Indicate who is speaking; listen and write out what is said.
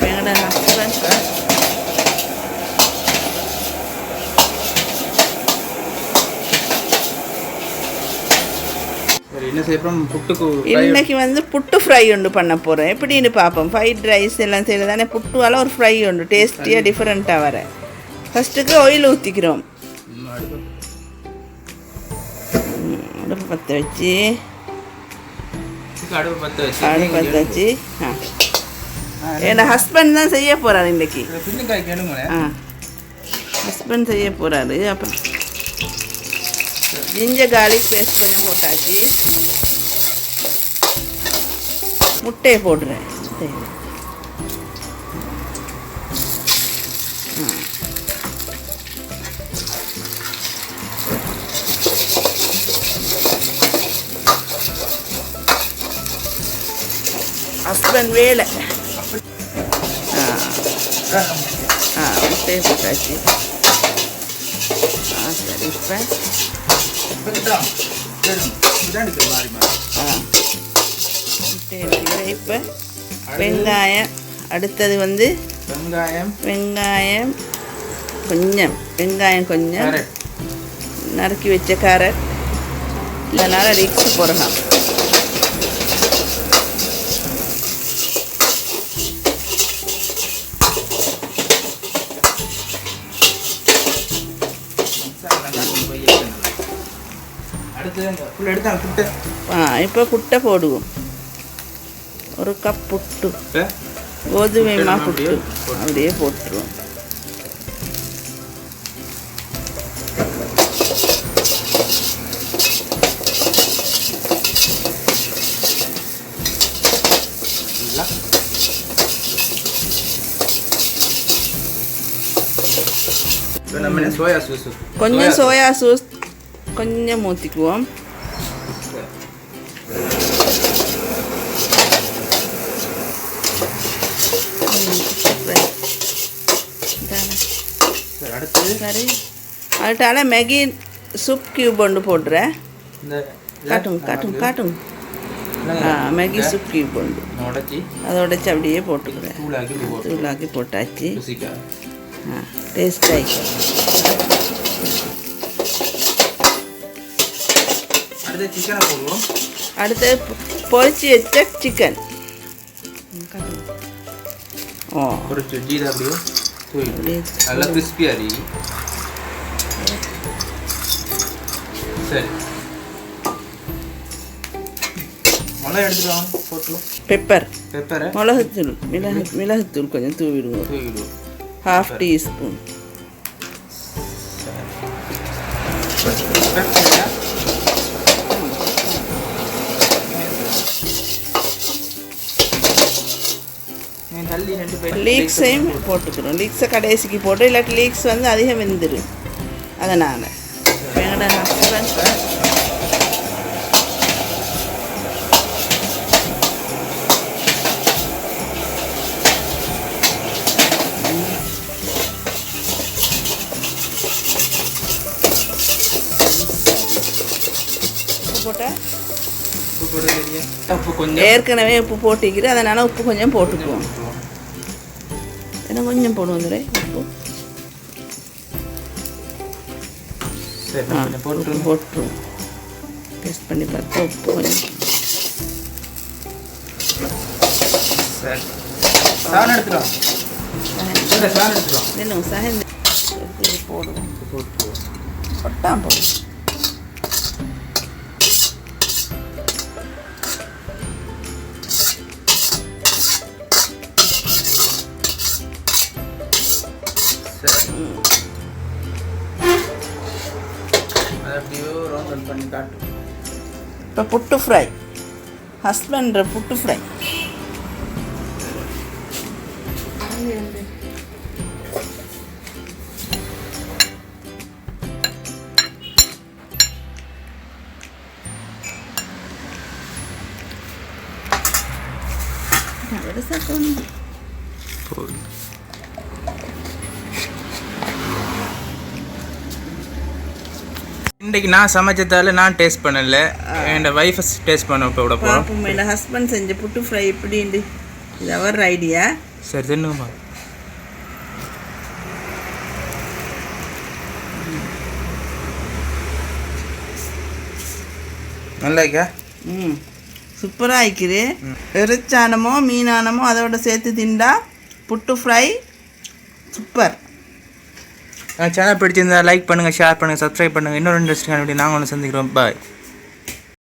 Speaker 1: எங்களோட ஹஸ்பண்ட்
Speaker 2: என்ன செய்யறோம் புட்டுக்கு
Speaker 1: இன்னைக்கு வந்து புட்டு ஃப்ரை ஒன்று பண்ண போகிறேன். எப்படின்னு பார்ப்போம். ஃப்ரைட் ரைஸ் எல்லாம் செய்கிறது தானே, புட்டுவால் ஒரு ஃப்ரை ஒன்று டேஸ்டியாக டிஃப்ரெண்ட்டாக வர. ஃபஸ்ட்டுக்கு ஆயில் ஊற்றிக்கிறோம். அடுப்பு பற்ற வச்சு என் ஹஸ்பண்ட் தான் செய்ய போகிறாரு இன்றைக்கி. ஹஸ்பண்ட் செய்ய போகிறாரு. அப்புறம் ஜிஞ்சர் கார்லிக் பேஸ்ட் கொஞ்சம் போட்டாச்சு. முட்டையை போடுறேன். ஹஸ்பண்ட் வேலை. முட்டையை போட்டாச்சு. சரி, இப்போ வெங்காயம். அடுத்தது வந்து வெங்காயம் கொஞ்சம் நறுக்கி வச்ச கேரட். இதனால் ரிக்ஸ் போடலாம். இப்போ புட்டை போடுவோம். ஒரு கப் புட்டு, கோதுமை மா புட்டு அப்படியே போட்டுருவோம். கொஞ்சம் சோயா சாஸ் கொஞ்சம் ஊற்றிக்குவோம். சரி, அதுட்டால மேகி சூப் கியூப் ஒன்று போடுறேன். காட்டும் மேகி சூப் கியூப் ஒன்று அதை உடச்சி அப்படியே போட்டுக்கிறேன். தூளாக்கி போட்டாச்சு. டேஸ்ட் ஆகி அடுத்து பொரிச்சு வச்ச சிக்கன்.
Speaker 2: நல்லா கிறிஸ்பியா இருக்கு. சரி, மிளகு எடுத்துக்கலாம்.
Speaker 1: பெப்பர் மிளகுத்தூள் மிளகுத்தூள் கொஞ்சம் தூவிடுவோம். 1/2 டீஸ்பூன். லீக்ஸையும் போட்டுக்கிறோம். லீக்ஸை கடைசிக்கு போட்டு, இல்லாட்டி லீக்ஸ் வந்து அதிகம் வெந்துடும். அதனால் எங்களோட ஹஸ்பண்ட் ஏற்கனவே உப்பு போட்டிக்கிட்டு, அதனால் உப்பு கொஞ்சம் போட்டுக்குவோம். ஏன்னா கொஞ்சம் போடுவோம் உப்பு. போட்டுருவோம். டேஸ்ட் பண்ணி பார்த்தா உப்பு கொஞ்சம் போடுவோம். பொட்டாம் போடுவோம். இப்போ புட்டு ஃப்ரை. ஹஸ்பண்ட் புட்டு ஃப்ரை.
Speaker 2: இன்றைக்கி நான் சமைச்சதால நான் டேஸ்ட் பண்ணல, என் வைஃப் டேஸ்ட் பண்ண விட போகிறோம்.
Speaker 1: என் ஹஸ்பண்ட் செஞ்ச புட்டு ஃப்ரை எப்படின்னு இது அவர் ஐடியா.
Speaker 2: சரி தின்னுங்கம்மா. நல்லா இருக்கா?
Speaker 1: சூப்பராக ஆயிக்குது. இறைச்சானமோ மீனானமோ அதோட சேர்த்து திண்டா புட்டு ஃப்ரை சூப்பர்.
Speaker 2: சேனல் பிடிச்சிருந்தா லைக் பண்ணுங்கள், ஷேர் பண்ணுங்கள், சப்ஸ்கிரைப் பண்ணுங்கள். இன்னொரு இன்ட்ரெஸ்டிங்கான வீடியோ நாங்கள் ஒன்று சந்திக்கிறோம். பாய்.